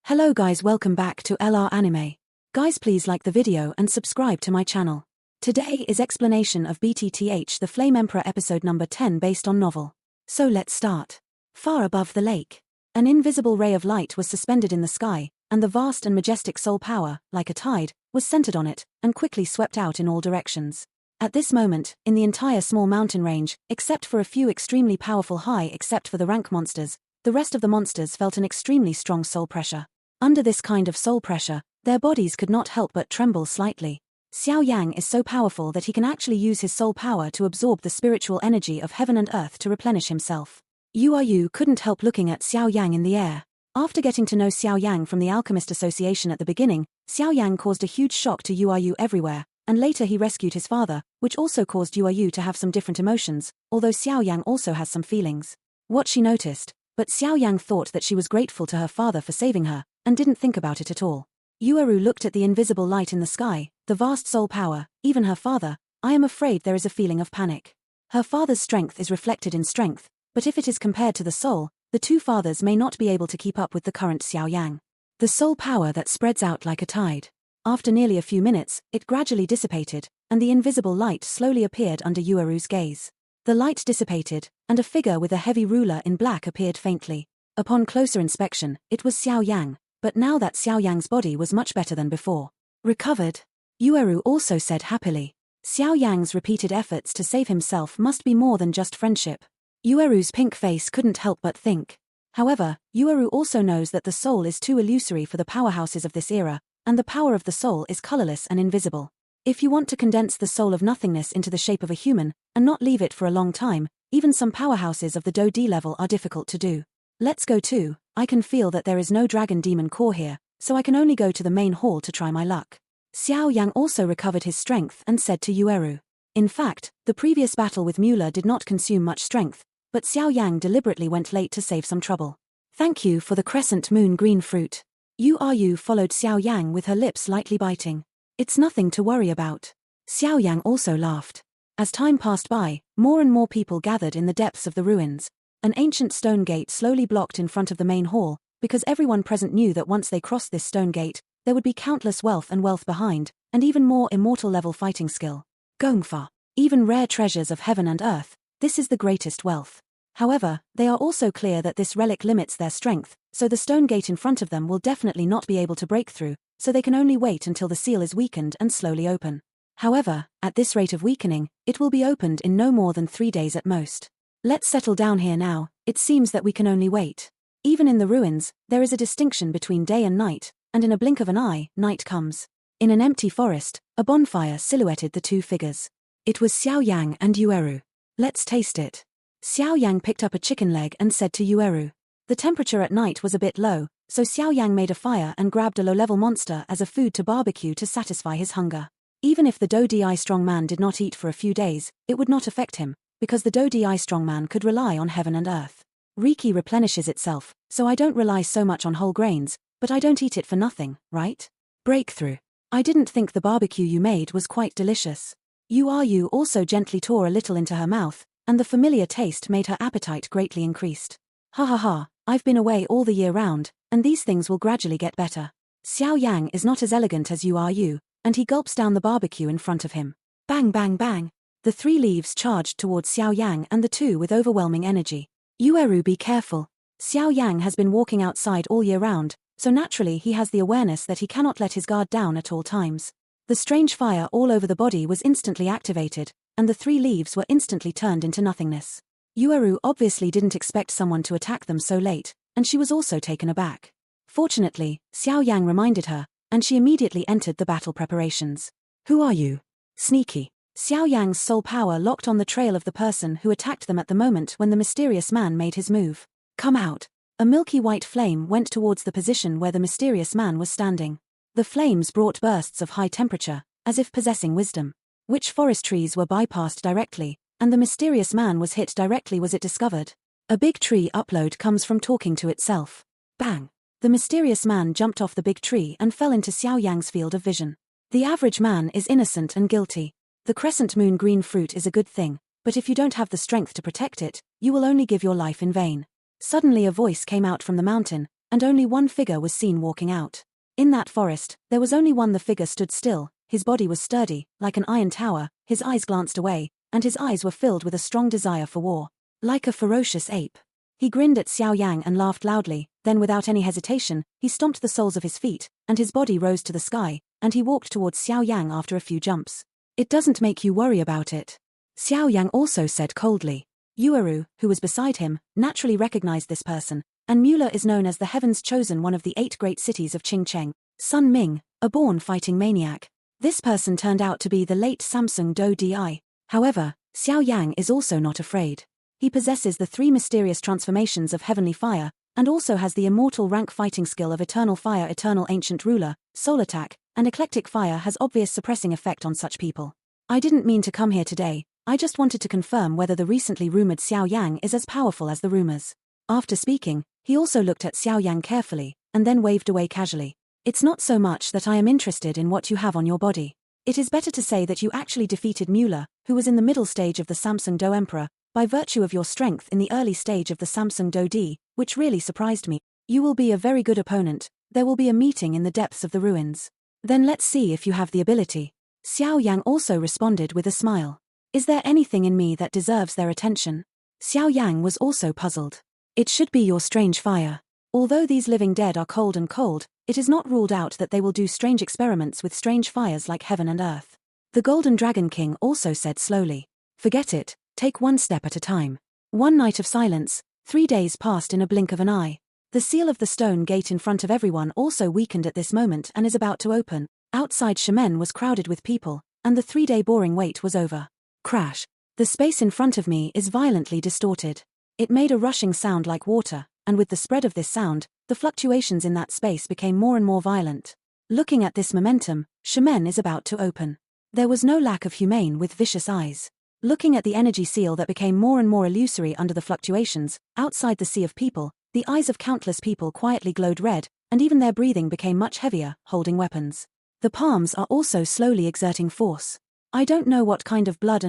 Hello guys, welcome back to LR Anime. Guys, please like the video and subscribe to my channel. Today is explanation of BTTH the Flame Emperor episode number 10 based on novel. So let's start. Far above the lake, an invisible ray of light was suspended in the sky, and the vast and majestic soul power, like a tide, was centered on it, and quickly swept out in all directions. At this moment, in the entire small mountain range, except for a few extremely powerful except for the rank monsters, the rest of the monsters felt an extremely strong soul pressure. Under this kind of soul pressure, their bodies could not help but tremble slightly. Xiao Yan is so powerful that he can actually use his soul power to absorb the spiritual energy of heaven and earth to replenish himself. Yu couldn't help looking at Xiao Yang in the air. After getting to know Xiao Yang from the Alchemist Association at the beginning, Xiao Yang caused a huge shock to Yu everywhere, and later he rescued his father, which also caused Yu to have some different emotions, although Xiao Yang also has some feelings. What she noticed, but Xiao Yang thought that she was grateful to her father for saving her, and didn't think about it at all. Yu looked at the invisible light in the sky, the vast soul power, even her father. I am afraid there is a feeling of panic. Her father's strength is reflected in strength, but if it is compared to the soul, the two fathers may not be able to keep up with the current Xiao Yang. The soul power that spreads out like a tide. After nearly a few minutes, it gradually dissipated, and the invisible light slowly appeared under Yueru's gaze. The light dissipated, and a figure with a heavy ruler in black appeared faintly. Upon closer inspection, it was Xiao Yang, but now that Xiao Yang's body was much better than before. Recovered? Yueru also said happily. Xiao Yang's repeated efforts to save himself must be more than just friendship. Yueru's pink face couldn't help but think. However, Yueru also knows that the soul is too illusory for the powerhouses of this era, and the power of the soul is colorless and invisible. If you want to condense the soul of nothingness into the shape of a human, and not leave it for a long time, even some powerhouses of the Do-D level are difficult to do. Let's go too. I can feel that there is no dragon demon core here, so I can only go to the main hall to try my luck. Xiao Yang also recovered his strength and said to Yueru. In fact, the previous battle with Mueller did not consume much strength, but Xiao Yang deliberately went late to save some trouble. Thank you for the crescent moon green fruit. Yu followed Xiao Yang with her lips lightly biting. It's nothing to worry about. Xiao Yang also laughed. As time passed by, more and more people gathered in the depths of the ruins. An ancient stone gate slowly blocked in front of the main hall, because everyone present knew that once they crossed this stone gate, there would be countless wealth behind, and even more immortal-level fighting skill. Going far. Even rare treasures of heaven and earth, this is the greatest wealth. However, they are also clear that this relic limits their strength, so the stone gate in front of them will definitely not be able to break through, so they can only wait until the seal is weakened and slowly open. However, at this rate of weakening, it will be opened in no more than 3 days at most. Let's settle down here now. It seems that we can only wait. Even in the ruins, there is a distinction between day and night, and in a blink of an eye, night comes. In an empty forest, a bonfire silhouetted the two figures. It was Xiao Yang and Yueru. Let's taste it. Xiao Yang picked up a chicken leg and said to Yueru. The temperature at night was a bit low, so Xiao Yang made a fire and grabbed a low-level monster as a food to barbecue to satisfy his hunger. Even if the Do-Di strong man did not eat for a few days, it would not affect him, because the Do-Di strong man could rely on heaven and earth. Riki replenishes itself, so I don't rely so much on whole grains, but I don't eat it for nothing, right? Breakthrough. I didn't think the barbecue you made was quite delicious. Yu also gently tore a little into her mouth, and the familiar taste made her appetite greatly increased. Ha ha ha, I've been away all the year round, and these things will gradually get better. Xiao Yang is not as elegant as Yu, and he gulps down the barbecue in front of him. Bang bang bang. The 3 leaves charged towards Xiao Yang and the two with overwhelming energy. Yueru, be careful. Xiao Yang has been walking outside all year round, so naturally he has the awareness that he cannot let his guard down at all times. The strange fire all over the body was instantly activated, and the 3 leaves were instantly turned into nothingness. Yueru obviously didn't expect someone to attack them so late, and she was also taken aback. Fortunately, Xiao Yang reminded her, and she immediately entered the battle preparations. Who are you? Sneaky. Xiao Yang's soul power locked on the trail of the person who attacked them at the moment when the mysterious man made his move. Come out. A milky white flame went towards the position where the mysterious man was standing. The flames brought bursts of high temperature, as if possessing wisdom. Which forest trees were bypassed directly, and the mysterious man was hit directly was it discovered. A big tree upload comes from talking to itself. Bang. The mysterious man jumped off the big tree and fell into Xiao Yang's field of vision. The average man is innocent and guilty. The crescent moon green fruit is a good thing, but if you don't have the strength to protect it, you will only give your life in vain. Suddenly a voice came out from the mountain, and only one figure was seen walking out. In that forest, there was only one. The figure stood still, his body was sturdy, like an iron tower, his eyes glanced away, and his eyes were filled with a strong desire for war. Like a ferocious ape. He grinned at Xiao Yang and laughed loudly, then without any hesitation, he stomped the soles of his feet, and his body rose to the sky, and he walked towards Xiao Yang after a few jumps. It doesn't make you worry about it. Xiao Yang also said coldly. Yueru, who was beside him, naturally recognized this person, and Mueller is known as the Heaven's Chosen, one of the 8 great cities of Qingcheng. Sun Ming, a born fighting maniac. This person turned out to be the late Samsung Do Di. However, Xiao Yang is also not afraid. He possesses the 3 mysterious transformations of heavenly fire, and also has the immortal rank fighting skill of Eternal Fire, Eternal Ancient Ruler, Soul Attack, and Eclectic Fire has obvious suppressing effect on such people. I didn't mean to come here today, I just wanted to confirm whether the recently rumored Xiao Yang is as powerful as the rumors. After speaking, he also looked at Xiao Yang carefully, and then waved away casually. It's not so much that I am interested in what you have on your body. It is better to say that you actually defeated Mueller, who was in the middle stage of the Samsung Do Emperor, by virtue of your strength in the early stage of the Samsung Do Di, which really surprised me. You will be a very good opponent. There will be a meeting in the depths of the ruins. Then let's see if you have the ability. Xiao Yang also responded with a smile. Is there anything in me that deserves their attention? Xiao Yang was also puzzled. It should be your strange fire. Although these living dead are cold and cold, it is not ruled out that they will do strange experiments with strange fires like heaven and earth. The Golden Dragon King also said slowly. Forget it, take one step at a time. One night of silence, 3 days passed in a blink of an eye. The seal of the stone gate in front of everyone also weakened at this moment and is about to open. Outside Shemen was crowded with people, and the 3-day boring wait was over. Crash. The space in front of me is violently distorted. It made a rushing sound like water, and with the spread of this sound, the fluctuations in that space became more and more violent. Looking at this momentum, Shemen is about to open. There was no lack of humane with vicious eyes. Looking at the energy seal that became more and more illusory under the fluctuations, outside the sea of people, the eyes of countless people quietly glowed red, and even their breathing became much heavier, holding weapons. The palms are also slowly exerting force. I don't know what kind of blood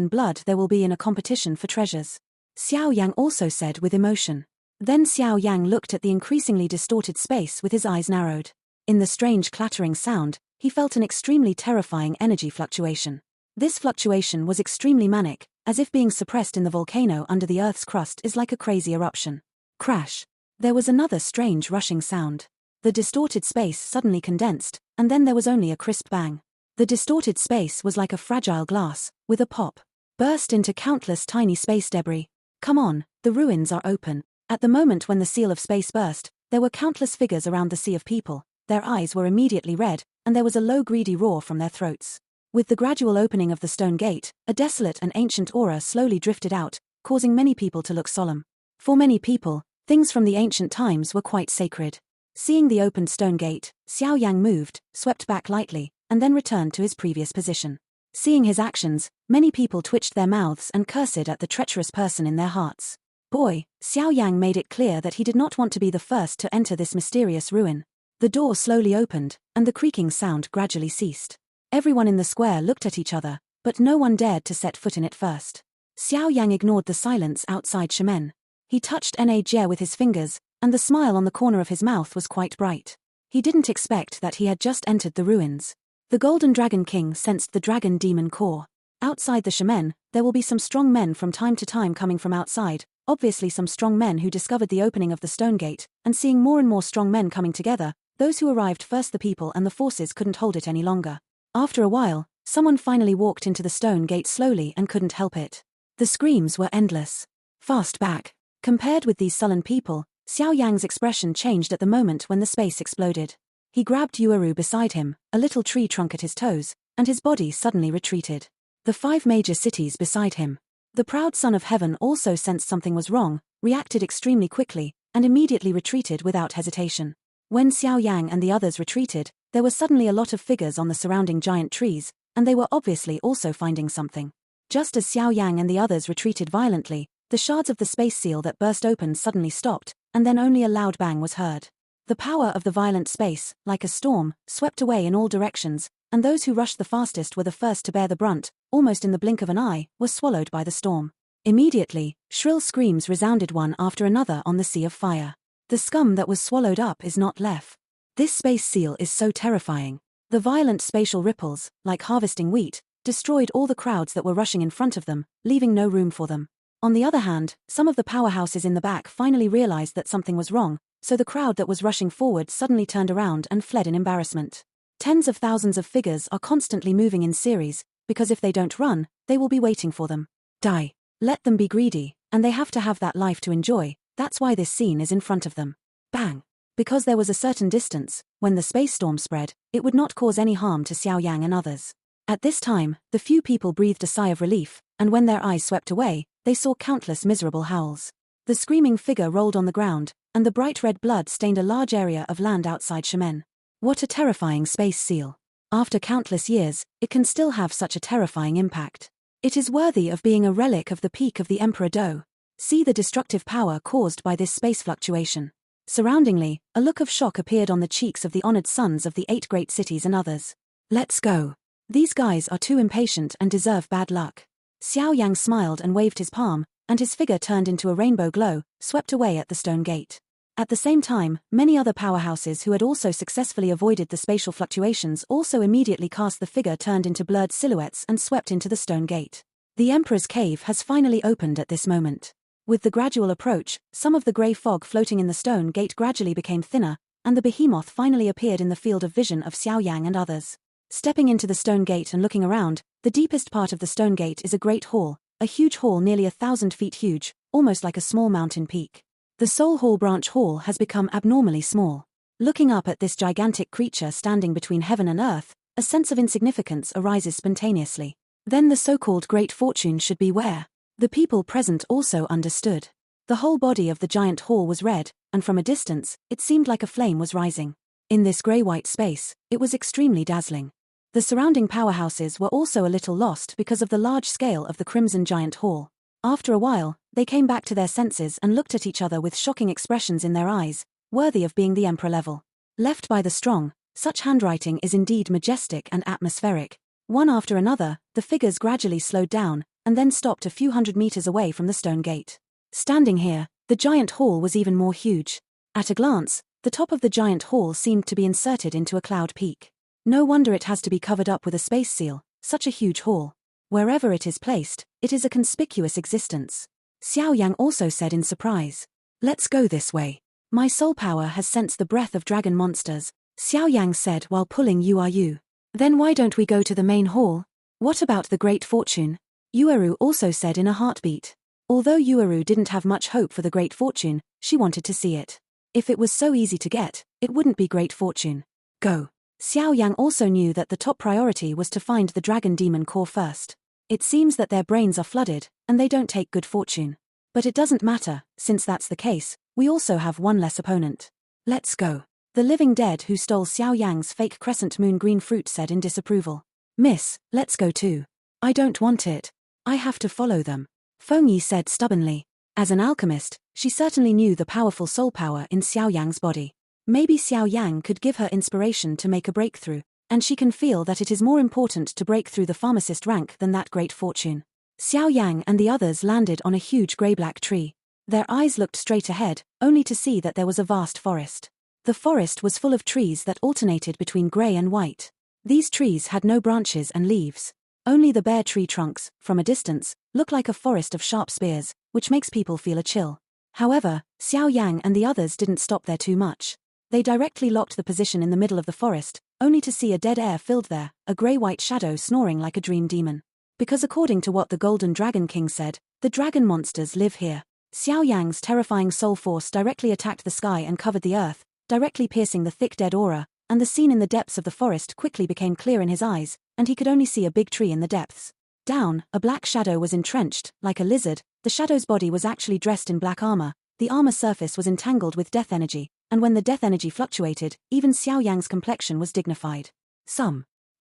there will be in a competition for treasures. Xiao Yang also said with emotion. Then Xiao Yang looked at the increasingly distorted space with his eyes narrowed. In the strange clattering sound, he felt an extremely terrifying energy fluctuation. This fluctuation was extremely manic, as if being suppressed in the volcano under the Earth's crust is like a crazy eruption. Crash. There was another strange rushing sound. The distorted space suddenly condensed, and then there was only a crisp bang. The distorted space was like a fragile glass, with a pop. Burst into countless tiny space debris. Come on, the ruins are open. At the moment when the seal of space burst, there were countless figures around the sea of people. Their eyes were immediately red, and there was a low greedy roar from their throats. With the gradual opening of the stone gate, a desolate and ancient aura slowly drifted out, causing many people to look solemn. For many people, things from the ancient times were quite sacred. Seeing the opened stone gate, Xiao Yang moved, swept back lightly, and then returned to his previous position. Seeing his actions, many people twitched their mouths and cursed at the treacherous person in their hearts. Boy, Xiao Yang made it clear that he did not want to be the first to enter this mysterious ruin. The door slowly opened, and the creaking sound gradually ceased. Everyone in the square looked at each other, but no one dared to set foot in it first. Xiao Yang ignored the silence outside Shemen. He touched Najie with his fingers, and the smile on the corner of his mouth was quite bright. He didn't expect that he had just entered the ruins. The Golden Dragon King sensed the dragon demon core. Outside the Shemen, there will be some strong men from time to time coming from outside, obviously some strong men who discovered the opening of the stone gate, and seeing more and more strong men coming together, those who arrived first, the people and the forces couldn't hold it any longer. After a while, someone finally walked into the stone gate slowly and couldn't help it. The screams were endless. Fast back. Compared with these sullen people, Xiao Yang's expression changed at the moment when the space exploded. He grabbed Yueru beside him, a little tree trunk at his toes, and his body suddenly retreated. The 5 major cities beside him. The proud son of heaven also sensed something was wrong, reacted extremely quickly, and immediately retreated without hesitation. When Xiao Yang and the others retreated, there were suddenly a lot of figures on the surrounding giant trees, and they were obviously also finding something. Just as Xiao Yang and the others retreated violently, the shards of the space seal that burst open suddenly stopped, and then only a loud bang was heard. The power of the violent space, like a storm, swept away in all directions, and those who rushed the fastest were the first to bear the brunt, almost in the blink of an eye, were swallowed by the storm. Immediately, shrill screams resounded one after another on the sea of fire. The scum that was swallowed up is not left. This space seal is so terrifying. The violent spatial ripples, like harvesting wheat, destroyed all the crowds that were rushing in front of them, leaving no room for them. On the other hand, some of the powerhouses in the back finally realized that something was wrong, so the crowd that was rushing forward suddenly turned around and fled in embarrassment. Tens of thousands of figures are constantly moving in series, because if they don't run, they will be waiting for them. Die. Let them be greedy, and they have to have that life to enjoy. That's why this scene is in front of them. Bang. Because there was a certain distance, when the space storm spread, it would not cause any harm to Xiao Yang and others. At this time, the few people breathed a sigh of relief, and when their eyes swept away, they saw countless miserable howls. The screaming figure rolled on the ground, and the bright red blood stained a large area of land outside Xiamen. What a terrifying space seal. After countless years, it can still have such a terrifying impact. It is worthy of being a relic of the peak of the Emperor Do. See the destructive power caused by this space fluctuation. Surroundingly, a look of shock appeared on the cheeks of the honored sons of the 8 great cities and others. Let's go. These guys are too impatient and deserve bad luck. Xiao Yang smiled and waved his palm, and his figure turned into a rainbow glow, swept away at the stone gate. At the same time, many other powerhouses who had also successfully avoided the spatial fluctuations also immediately cast the figure turned into blurred silhouettes and swept into the stone gate. The Emperor's cave has finally opened at this moment. With the gradual approach, some of the grey fog floating in the stone gate gradually became thinner, and the behemoth finally appeared in the field of vision of Xiao Yang and others. Stepping into the stone gate and looking around, the deepest part of the stone gate is a great hall, a huge hall nearly 1,000 feet huge, almost like a small mountain peak. The Soul Hall branch hall has become abnormally small. Looking up at this gigantic creature standing between heaven and earth, a sense of insignificance arises spontaneously. Then the so-called great fortune should be where? The people present also understood. The whole body of the giant hall was red, and from a distance, it seemed like a flame was rising. In this grey-white space, it was extremely dazzling. The surrounding powerhouses were also a little lost because of the large scale of the Crimson Giant Hall. After a while, they came back to their senses and looked at each other with shocking expressions in their eyes, worthy of being the Emperor level. Left by the strong, such handwriting is indeed majestic and atmospheric. One after another, the figures gradually slowed down, and then stopped a few hundred meters away from the stone gate. Standing here, the giant hall was even more huge. At a glance, the top of the giant hall seemed to be inserted into a cloud peak. No wonder it has to be covered up with a space seal, such a huge hall. Wherever it is placed, it is a conspicuous existence. Xiao Yang also said in surprise. Let's go this way. My soul power has sensed the breath of dragon monsters, Xiao Yang said while pulling you. Then why don't we go to the main hall? What about the great fortune? Yueru also said in a heartbeat. Although Yueru didn't have much hope for the great fortune, she wanted to see it. If it was so easy to get, it wouldn't be great fortune. Go. Xiao Yang also knew that the top priority was to find the dragon demon core first. It seems that their brains are flooded, and they don't take good fortune. But it doesn't matter, since that's the case, we also have one less opponent. Let's go. The living dead who stole Xiao Yang's fake crescent moon green fruit said in disapproval. Miss, let's go too. I don't want it. I have to follow them. Fengyi said stubbornly. As an alchemist, she certainly knew the powerful soul power in Xiao Yang's body. Maybe Xiao Yang could give her inspiration to make a breakthrough, and she can feel that it is more important to break through the pharmacist rank than that great fortune. Xiao Yang and the others landed on a huge grey-black tree. Their eyes looked straight ahead, only to see that there was a vast forest. The forest was full of trees that alternated between grey and white. These trees had no branches and leaves. Only the bare tree trunks, from a distance, look like a forest of sharp spears, which makes people feel a chill. However, Xiao Yang and the others didn't stop there too much. They directly locked the position in the middle of the forest, only to see a dead air filled there, a grey-white shadow snoring like a dream demon. Because according to what the Golden Dragon King said, the dragon monsters live here. Xiao Yang's terrifying soul force directly attacked the sky and covered the earth, directly piercing the thick dead aura, and the scene in the depths of the forest quickly became clear in his eyes, and he could only see a big tree in the depths. Down, a black shadow was entrenched, like a lizard. The shadow's body was actually dressed in black armor. The armor surface was entangled with death energy, and when the death energy fluctuated, even Xiao Yang's complexion was dignified.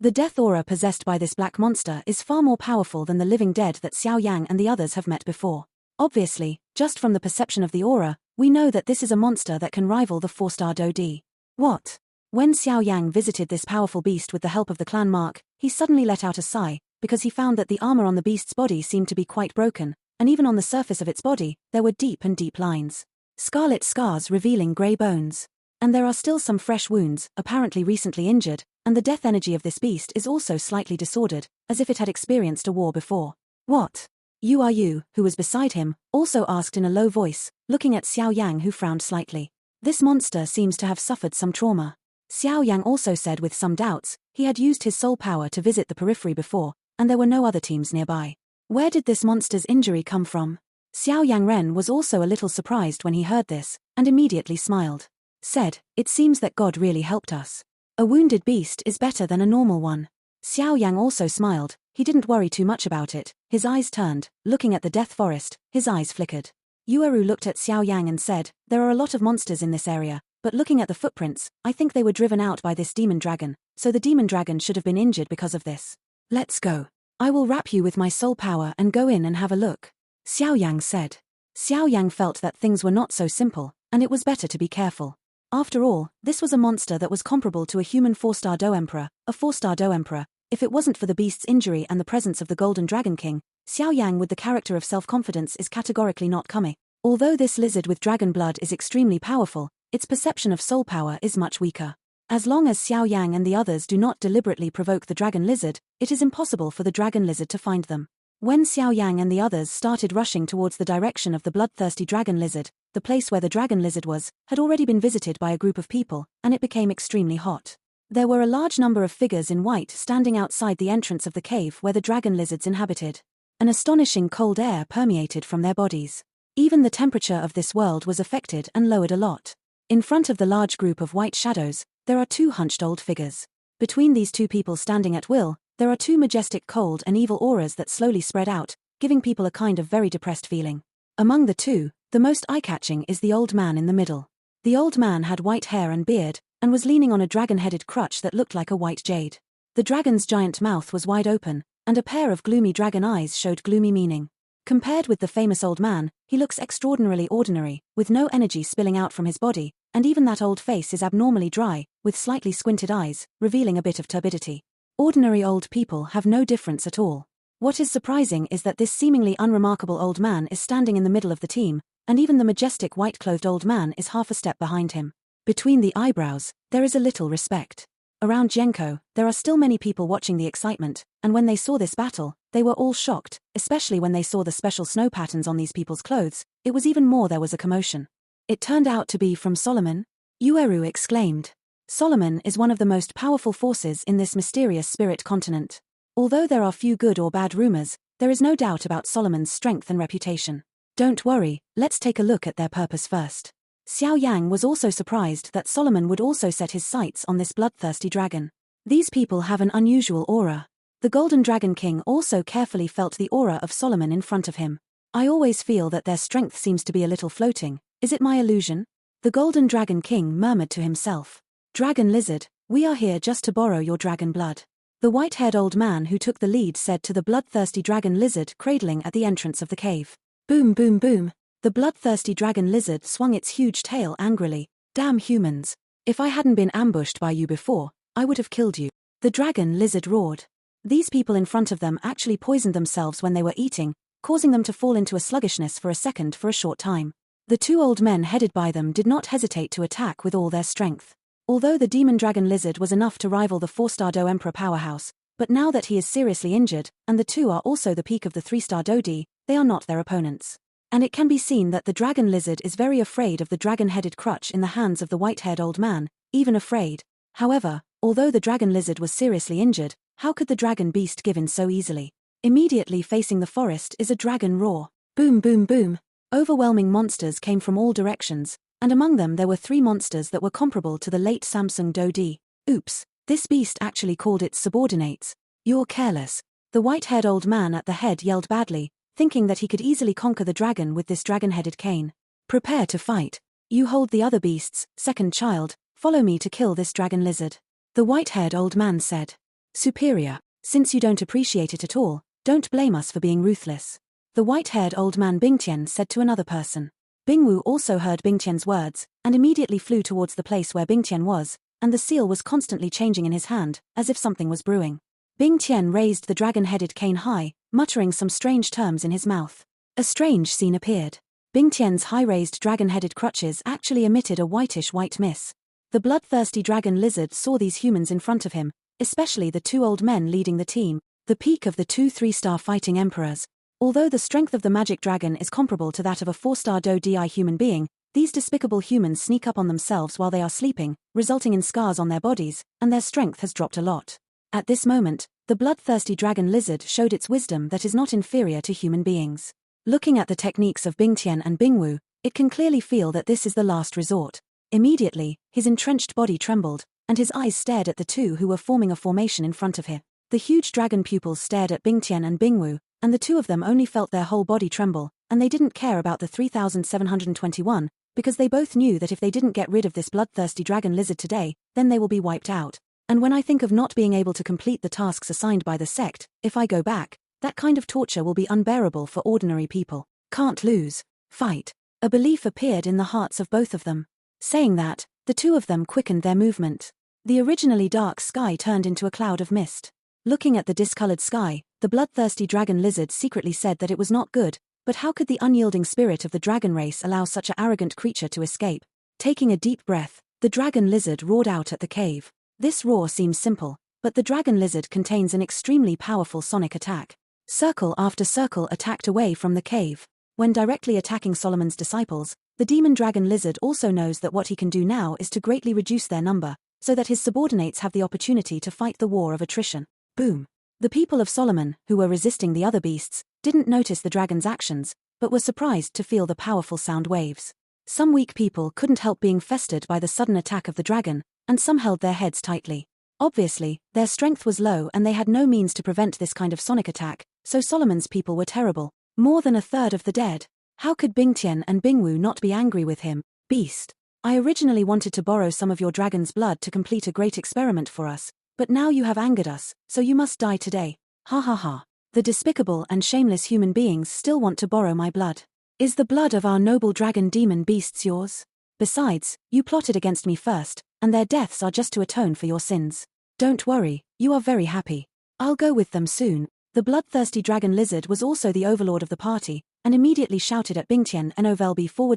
The death aura possessed by this black monster is far more powerful than the living dead that Xiao Yang and the others have met before. Obviously, just from the perception of the aura, we know that this is a monster that can rival the 4-star Dodi. What? When Xiao Yang visited this powerful beast with the help of the clan mark, he suddenly let out a sigh, because he found that the armor on the beast's body seemed to be quite broken, and even on the surface of its body, there were deep lines. scarlet scars revealing grey bones. And there are still some fresh wounds, apparently recently injured, and the death energy of this beast is also slightly disordered, as if it had experienced a war before. What? You, who was beside him, also asked in a low voice, looking at Xiao Yang, who frowned slightly. This monster seems to have suffered some trauma. Xiao Yang also said with some doubts, he had used his soul power to visit the periphery before, and there were no other teams nearby. Where did this monster's injury come from? Xiao Yang Ren was also a little surprised when he heard this, and immediately smiled. Said, it seems that God really helped us. A wounded beast is better than a normal one. Xiao Yang also smiled, he didn't worry too much about it, his eyes turned, looking at the death forest, his eyes flickered. Yueru looked at Xiao Yang and said, there are a lot of monsters in this area, but looking at the footprints, I think they were driven out by this demon dragon, so the demon dragon should have been injured because of this. Let's go. I will wrap you with my soul power and go in and have a look. Xiao Yang said. Xiao Yang felt that things were not so simple, and it was better to be careful. After all, this was a monster that was comparable to a human 4-star Do Emperor, a 4-star Do Emperor. If it wasn't for the beast's injury and the presence of the Golden Dragon King, Xiao Yang with the character of self-confidence is categorically not coming. Although this lizard with dragon blood is extremely powerful, its perception of soul power is much weaker. As long as Xiao Yang and the others do not deliberately provoke the dragon lizard, it is impossible for the dragon lizard to find them. When Xiao Yang and the others started rushing towards the direction of the bloodthirsty dragon lizard, the place where the dragon lizard was, had already been visited by a group of people, and it became extremely hot. There were a large number of figures in white standing outside the entrance of the cave where the dragon lizards inhabited. An astonishing cold air permeated from their bodies. Even the temperature of this world was affected and lowered a lot. In front of the large group of white shadows, there are two hunched old figures. Between these two people standing at will, there are two majestic cold and evil auras that slowly spread out, giving people a kind of very depressed feeling. Among the two, the most eye-catching is the old man in the middle. The old man had white hair and beard, and was leaning on a dragon-headed crutch that looked like a white jade. The dragon's giant mouth was wide open, and a pair of gloomy dragon eyes showed gloomy meaning. Compared with the famous old man, he looks extraordinarily ordinary, with no energy spilling out from his body, and even that old face is abnormally dry, with slightly squinted eyes, revealing a bit of turbidity. Ordinary old people have no difference at all. What is surprising is that this seemingly unremarkable old man is standing in the middle of the team, and even the majestic white-clothed old man is half a step behind him. Between the eyebrows, there is a little respect. Around Genko, there are still many people watching the excitement, and when they saw this battle, they were all shocked, especially when they saw the special snow patterns on these people's clothes. It was even more there was a commotion. It turned out to be from Solomon? Yueru exclaimed. Solomon is one of the most powerful forces in this mysterious spirit continent. Although there are few good or bad rumors, there is no doubt about Solomon's strength and reputation. Don't worry, let's take a look at their purpose first. Xiao Yang was also surprised that Solomon would also set his sights on this bloodthirsty dragon. These people have an unusual aura. The Golden Dragon King also carefully felt the aura of Solomon in front of him. I always feel that their strength seems to be a little floating. Is it my illusion? The Golden Dragon King murmured to himself. Dragon lizard, we are here just to borrow your dragon blood. The white-haired old man who took the lead said to the bloodthirsty dragon lizard cradling at the entrance of the cave. Boom boom boom. The bloodthirsty dragon lizard swung its huge tail angrily. Damn humans. If I hadn't been ambushed by you before, I would have killed you. The dragon lizard roared. These people in front of them actually poisoned themselves when they were eating, causing them to fall into a sluggishness for a second for a short time. The two old men headed by them did not hesitate to attack with all their strength. Although the demon dragon lizard was enough to rival the 4-star Do Emperor powerhouse, but now that he is seriously injured, and the two are also the peak of the 3-star Dodi, they are not their opponents. And it can be seen that the dragon lizard is very afraid of the dragon-headed crutch in the hands of the white-haired old man, even afraid. However, although the dragon lizard was seriously injured, how could the dragon beast give in so easily? Immediately facing the forest is a dragon roar. Boom boom boom. Overwhelming monsters came from all directions, and among them there were 3 monsters that were comparable to the late Samsung Dodi. Oops, this beast actually called its subordinates. You're careless. The white-haired old man at the head yelled badly, thinking that he could easily conquer the dragon with this dragon-headed cane. Prepare to fight. You hold the other beasts, second child, follow me to kill this dragon lizard. The white-haired old man said. Superior, since you don't appreciate it at all, don't blame us for being ruthless. The white-haired old man Bingtian said to another person. Bingwu also heard Bingtian's words, and immediately flew towards the place where Bingtian was, and the seal was constantly changing in his hand, as if something was brewing. Bingtian raised the dragon-headed cane high, muttering some strange terms in his mouth. A strange scene appeared. Bing Tian's high-raised dragon-headed crutches actually emitted a whitish-white mist. The bloodthirsty dragon lizard saw these humans in front of him, especially the two old men leading the team, the peak of the two 3-star fighting emperors. Although the strength of the magic dragon is comparable to that of a 4-star DI human being, these despicable humans sneak up on themselves while they are sleeping, resulting in scars on their bodies, and their strength has dropped a lot. At this moment, the bloodthirsty dragon lizard showed its wisdom that is not inferior to human beings. Looking at the techniques of Bing Tian and Bing Wu, it can clearly feel that this is the last resort. Immediately, his entrenched body trembled, and his eyes stared at the two who were forming a formation in front of him. The huge dragon pupils stared at Bing Tian and Bing Wu, and the two of them only felt their whole body tremble, and they didn't care about the 3,721, because they both knew that if they didn't get rid of this bloodthirsty dragon lizard today, then they will be wiped out. And when I think of not being able to complete the tasks assigned by the sect, if I go back, that kind of torture will be unbearable for ordinary people. Can't lose. Fight. A belief appeared in the hearts of both of them. Saying that, the two of them quickened their movement. The originally dark sky turned into a cloud of mist. Looking at the discolored sky, the bloodthirsty dragon lizard secretly said that it was not good, but how could the unyielding spirit of the dragon race allow such an arrogant creature to escape? Taking a deep breath, the dragon lizard roared out at the cave. This roar seems simple, but the dragon lizard contains an extremely powerful sonic attack. Circle after circle attacked away from the cave. When directly attacking Solomon's disciples, the demon dragon lizard also knows that what he can do now is to greatly reduce their number, so that his subordinates have the opportunity to fight the war of attrition. Boom. The people of Solomon, who were resisting the other beasts, didn't notice the dragon's actions, but were surprised to feel the powerful sound waves. Some weak people couldn't help being festered by the sudden attack of the dragon, and some held their heads tightly. Obviously, their strength was low and they had no means to prevent this kind of sonic attack, so Solomon's people were terrible. More than a third of the dead. How could Bing Tian and Bing Wu not be angry with him? Beast. I originally wanted to borrow some of your dragon's blood to complete a great experiment for us, but now you have angered us, so you must die today. Ha ha ha. The despicable and shameless human beings still want to borrow my blood. Is the blood of our noble dragon demon beasts yours? Besides, you plotted against me first, and their deaths are just to atone for your sins. Don't worry, you are very happy. I'll go with them soon. The bloodthirsty dragon lizard was also the overlord of the party, and immediately shouted at Bing Tian and //in.c//om.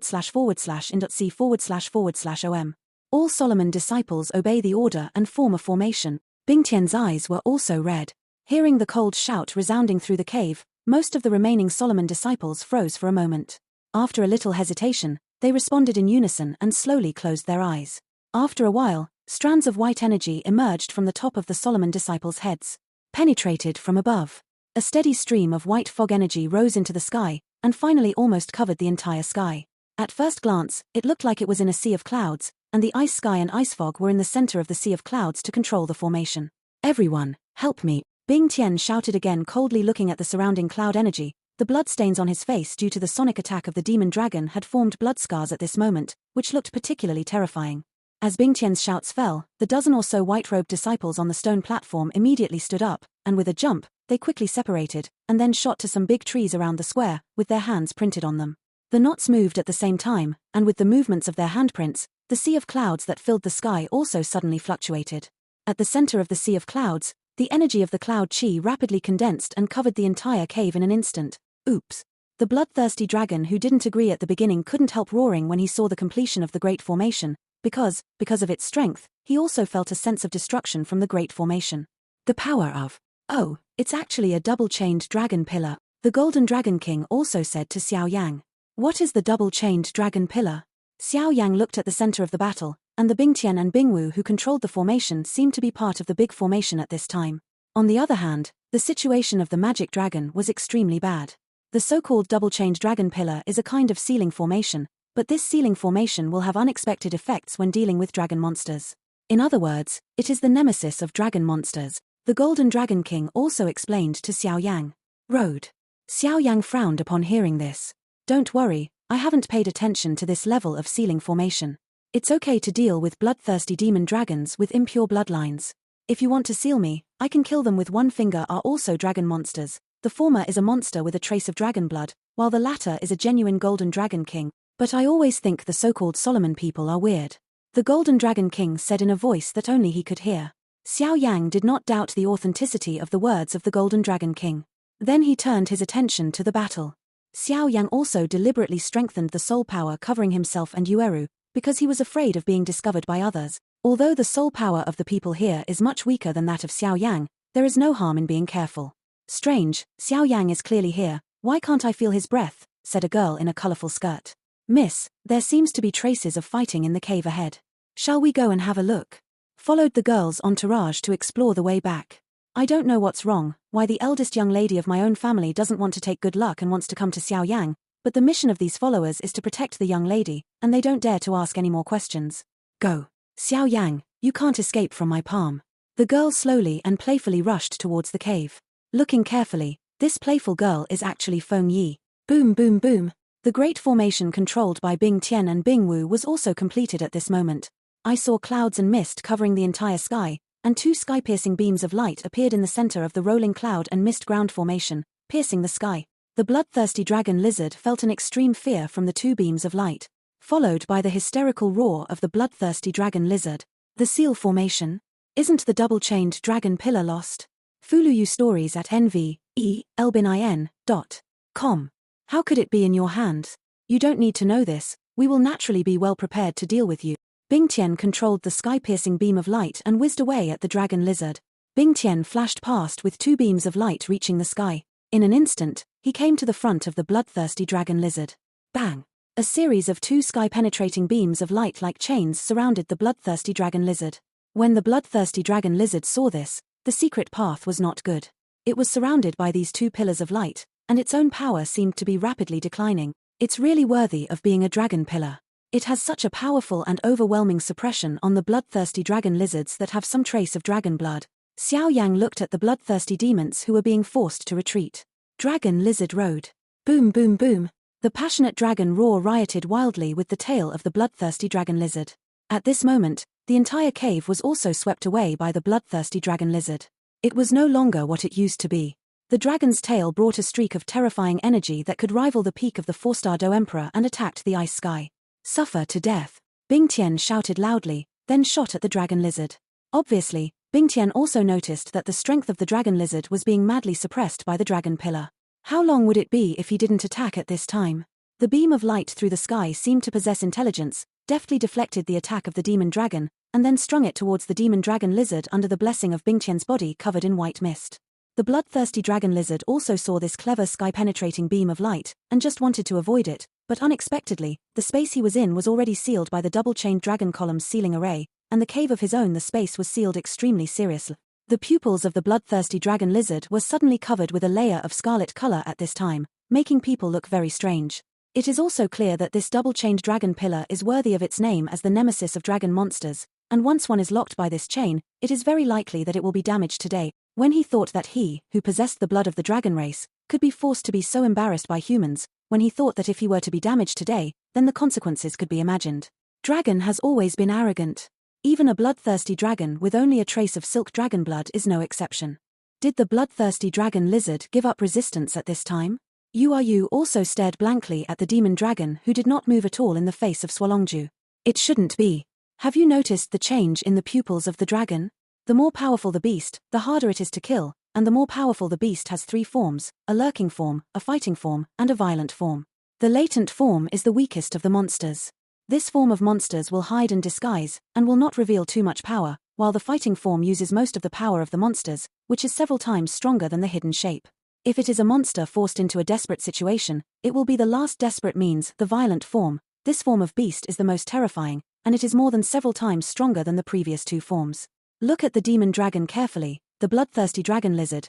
All Solomon disciples obey the order and form a formation. Bing Tian's eyes were also red. Hearing the cold shout resounding through the cave, most of the remaining Solomon disciples froze for a moment. After a little hesitation, they responded in unison and slowly closed their eyes. After a while, strands of white energy emerged from the top of the Solomon disciples' heads. Penetrated from above. A steady stream of white fog energy rose into the sky, and finally almost covered the entire sky. At first glance, it looked like it was in a sea of clouds, and the ice sky and ice fog were in the center of the sea of clouds to control the formation. Everyone, help me. Bing Tian shouted again, coldly looking at the surrounding cloud energy. The bloodstains on his face due to the sonic attack of the demon dragon had formed blood scars at this moment, which looked particularly terrifying. As Bing Tian's shouts fell, the dozen or so white-robed disciples on the stone platform immediately stood up, and with a jump, they quickly separated, and then shot to some big trees around the square, with their hands printed on them. The knots moved at the same time, and with the movements of their handprints, the sea of clouds that filled the sky also suddenly fluctuated. At the center of the sea of clouds, the energy of the cloud chi rapidly condensed and covered the entire cave in an instant. Oops. The bloodthirsty dragon who didn't agree at the beginning couldn't help roaring when he saw the completion of the Great Formation, because of its strength, he also felt a sense of destruction from the Great Formation. The power of... Oh, it's actually a double-chained dragon pillar, the Golden Dragon King also said to Xiao Yang. What is the double-chained dragon pillar? Xiao Yang looked at the center of the battle, and the Bing Tian and Bing Wu who controlled the formation seemed to be part of the big formation at this time. On the other hand, the situation of the magic dragon was extremely bad. The so-called double-chained dragon pillar is a kind of ceiling formation, but this ceiling formation will have unexpected effects when dealing with dragon monsters. In other words, it is the nemesis of dragon monsters, the Golden Dragon King also explained to Xiao Yang. Road. Xiao Yang frowned upon hearing this. Don't worry, I haven't paid attention to this level of ceiling formation. It's okay to deal with bloodthirsty demon dragons with impure bloodlines. If you want to seal me, I can kill them with one finger. Are also dragon monsters. The former is a monster with a trace of dragon blood, while the latter is a genuine Golden Dragon King. But I always think the so-called Solomon people are weird. The Golden Dragon King said in a voice that only he could hear. Xiao Yang did not doubt the authenticity of the words of the Golden Dragon King. Then he turned his attention to the battle. Xiao Yang also deliberately strengthened the soul power covering himself and Yueru, because he was afraid of being discovered by others. Although the soul power of the people here is much weaker than that of Xiao Yang, there is no harm in being careful. Strange, Xiao Yang is clearly here, why can't I feel his breath, said a girl in a colorful skirt. Miss, there seems to be traces of fighting in the cave ahead. Shall we go and have a look? Followed the girl's entourage to explore the way back. I don't know what's wrong, why the eldest young lady of my own family doesn't want to take good luck and wants to come to Xiao Yang, but the mission of these followers is to protect the young lady, and they don't dare to ask any more questions. Go. Xiao Yang, you can't escape from my palm. The girl slowly and playfully rushed towards the cave. Looking carefully, this playful girl is actually Feng Yi. Boom boom boom. The great formation controlled by Bing Tian and Bing Wu was also completed at this moment. I saw clouds and mist covering the entire sky, and two sky-piercing beams of light appeared in the center of the rolling cloud and mist ground formation, piercing the sky. The bloodthirsty dragon lizard felt an extreme fear from the two beams of light, followed by the hysterical roar of the bloodthirsty dragon lizard. The seal formation? Isn't the double-chained dragon pillar lost? Fuluyu stories at nvelbinin.com. How could it be in your hands? You don't need to know this, we will naturally be well prepared to deal with you. Bing Tian controlled the sky-piercing beam of light and whizzed away at the dragon lizard. Bing Tian flashed past with two beams of light reaching the sky. In an instant, he came to the front of the bloodthirsty dragon lizard. Bang! A series of two sky-penetrating beams of light like chains surrounded the bloodthirsty dragon lizard. When the bloodthirsty dragon lizard saw this, the secret path was not good. It was surrounded by these two pillars of light, and its own power seemed to be rapidly declining. It's really worthy of being a dragon pillar. It has such a powerful and overwhelming suppression on the bloodthirsty dragon lizards that have some trace of dragon blood. Xiao Yang looked at the bloodthirsty demons who were being forced to retreat. Dragon lizard road. Boom boom boom. The passionate dragon roar rioted wildly with the tail of the bloodthirsty dragon lizard. At this moment, the entire cave was also swept away by the bloodthirsty dragon lizard. It was no longer what it used to be. The dragon's tail brought a streak of terrifying energy that could rival the peak of the four-star Do Emperor and attacked the ice sky. Suffer to death. Bing Tian shouted loudly, then shot at the dragon lizard. Obviously, Bing Tian also noticed that the strength of the dragon lizard was being madly suppressed by the dragon pillar. How long would it be if he didn't attack at this time? The beam of light through the sky seemed to possess intelligence, deftly deflected the attack of the demon dragon, and then strung it towards the demon dragon lizard under the blessing of Bing Tian's body covered in white mist. The bloodthirsty dragon lizard also saw this clever sky-penetrating beam of light, and just wanted to avoid it, but unexpectedly, the space he was in was already sealed by the double-chained dragon column's sealing array, and the cave of his own the space was sealed extremely seriously. The pupils of the bloodthirsty dragon lizard were suddenly covered with a layer of scarlet color at this time, making people look very strange. It is also clear that this double-chained dragon pillar is worthy of its name as the nemesis of dragon monsters, and once one is locked by this chain, it is very likely that it will be damaged today. When he thought that he, who possessed the blood of the dragon race, could be forced to be so embarrassed by humans, when he thought that if he were to be damaged today, then the consequences could be imagined. Dragon has always been arrogant. Even a bloodthirsty dragon with only a trace of silk dragon blood is no exception. Did the bloodthirsty dragon lizard give up resistance at this time? Yu also stared blankly at the demon dragon who did not move at all in the face of Swalongju. It shouldn't be. Have you noticed the change in the pupils of the dragon? The more powerful the beast, the harder it is to kill, and the more powerful the beast has three forms: a lurking form, a fighting form, and a violent form. The latent form is the weakest of the monsters. This form of monsters will hide and disguise, and will not reveal too much power, while the fighting form uses most of the power of the monsters, which is several times stronger than the hidden shape. If it is a monster forced into a desperate situation, it will be the last desperate means, the violent form. This form of beast is the most terrifying, and it is more than several times stronger than the previous two forms. Look at the demon dragon carefully, the bloodthirsty dragon lizard,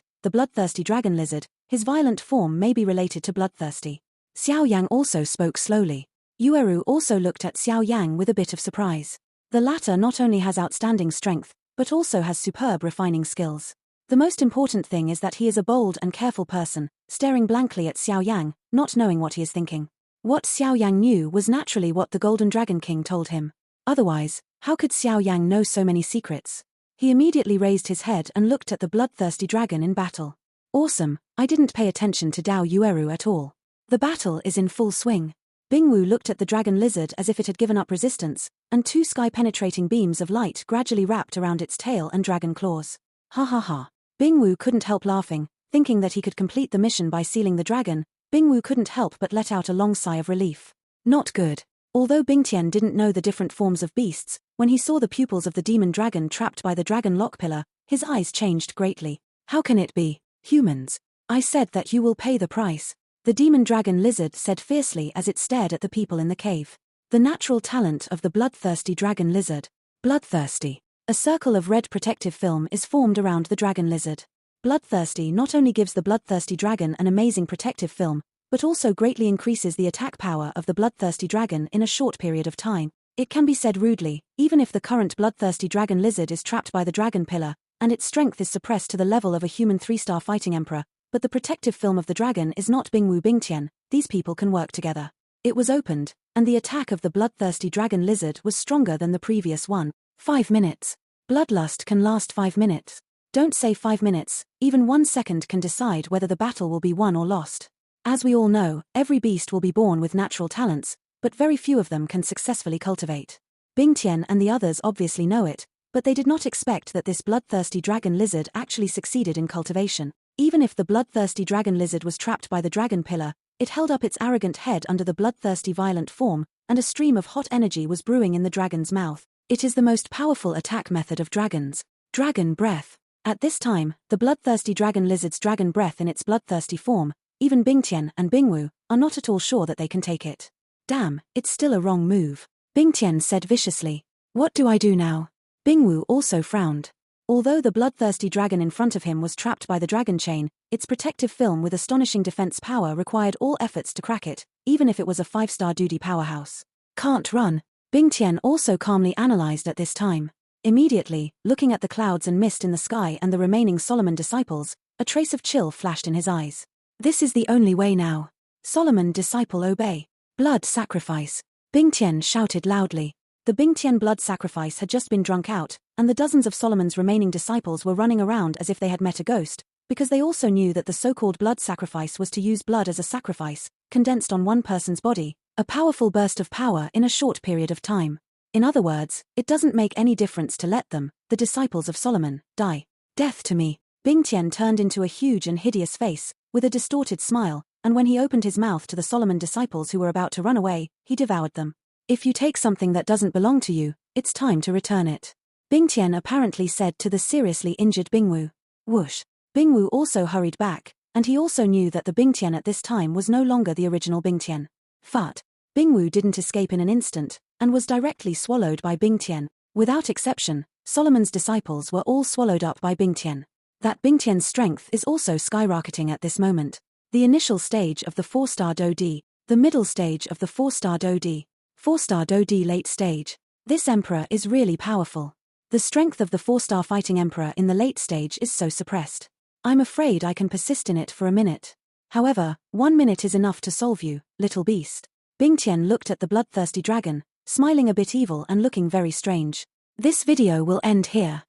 his violent form may be related to bloodthirsty. Xiao Yang also spoke slowly. Yueru also looked at Xiao Yang with a bit of surprise. The latter not only has outstanding strength, but also has superb refining skills. The most important thing is that he is a bold and careful person, staring blankly at Xiao Yang, not knowing what he is thinking. What Xiao Yang knew was naturally what the Golden Dragon King told him. Otherwise, how could Xiao Yang know so many secrets? He immediately raised his head and looked at the bloodthirsty dragon in battle. Awesome, I didn't pay attention to Dao Yueru at all. The battle is in full swing. Bingwu looked at the dragon lizard as if it had given up resistance, and two sky-penetrating beams of light gradually wrapped around its tail and dragon claws. Ha ha ha. Bingwu couldn't help laughing, thinking that he could complete the mission by sealing the dragon, Bingwu couldn't help but let out a long sigh of relief. Not good. Although Bingtian didn't know the different forms of beasts, when he saw the pupils of the demon dragon trapped by the dragon lock pillar, his eyes changed greatly. How can it be? Humans. I said that you will pay the price. The demon dragon lizard said fiercely as it stared at the people in the cave. The natural talent of the bloodthirsty dragon lizard. Bloodthirsty. A circle of red protective film is formed around the dragon lizard. Bloodthirsty not only gives the bloodthirsty dragon an amazing protective film, but also greatly increases the attack power of the bloodthirsty dragon in a short period of time. It can be said rudely, even if the current bloodthirsty dragon lizard is trapped by the dragon pillar, and its strength is suppressed to the level of a human 3-star fighting emperor, but the protective film of the dragon is not Bingwu Bingtian, these people can work together. It was opened, and the attack of the bloodthirsty dragon lizard was stronger than the previous one. 5 minutes. Bloodlust can last 5 minutes. Don't say 5 minutes, even 1 second can decide whether the battle will be won or lost. As we all know, every beast will be born with natural talents, but very few of them can successfully cultivate. Bingtian and the others obviously know it, but they did not expect that this bloodthirsty dragon lizard actually succeeded in cultivation. Even if the bloodthirsty dragon lizard was trapped by the dragon pillar, it held up its arrogant head under the bloodthirsty violent form, and a stream of hot energy was brewing in the dragon's mouth. It is the most powerful attack method of dragons. Dragon breath. At this time, the bloodthirsty dragon lizard's dragon breath in its bloodthirsty form, even Bingtian and Bingwu, are not at all sure that they can take it. Damn, it's still a wrong move. Bingtian said viciously. What do I do now? Bingwu also frowned. Although the bloodthirsty dragon in front of him was trapped by the dragon chain, its protective film with astonishing defense power required all efforts to crack it, even if it was a 5-star duty powerhouse. Can't run. Bingtian also calmly analyzed at this time. Immediately, looking at the clouds and mist in the sky and the remaining Solomon disciples, a trace of chill flashed in his eyes. This is the only way now. Solomon disciple obey. Blood sacrifice. Bingtian shouted loudly. The Bingtian blood sacrifice had just been drunk out, and the dozens of Solomon's remaining disciples were running around as if they had met a ghost, because they also knew that the so-called blood sacrifice was to use blood as a sacrifice, condensed on one person's body, a powerful burst of power in a short period of time. In other words, it doesn't make any difference to let them, the disciples of Solomon, die. Death to me. Bingtian turned into a huge and hideous face, with a distorted smile, and when he opened his mouth to the Solomon disciples who were about to run away, he devoured them. If you take something that doesn't belong to you, it's time to return it. Bingtian apparently said to the seriously injured Bingwu. Whoosh. Bingwu also hurried back, and he also knew that the Bingtian at this time was no longer the original Bingtian. Phut. Bingwu didn't escape in an instant, and was directly swallowed by Bingtian. Without exception, Solomon's disciples were all swallowed up by Bingtian. That Bingtian's strength is also skyrocketing at this moment. The initial stage of the 4-star Dodi, the middle stage of the 4-star Dodi, 4-star Dodi late stage. This emperor is really powerful. The strength of the 4-star fighting emperor in the late stage is so suppressed. I'm afraid I can persist in it for a minute. However, 1 minute is enough to solve you, little beast. Bingtian looked at the bloodthirsty dragon, smiling a bit evil and looking very strange. This video will end here.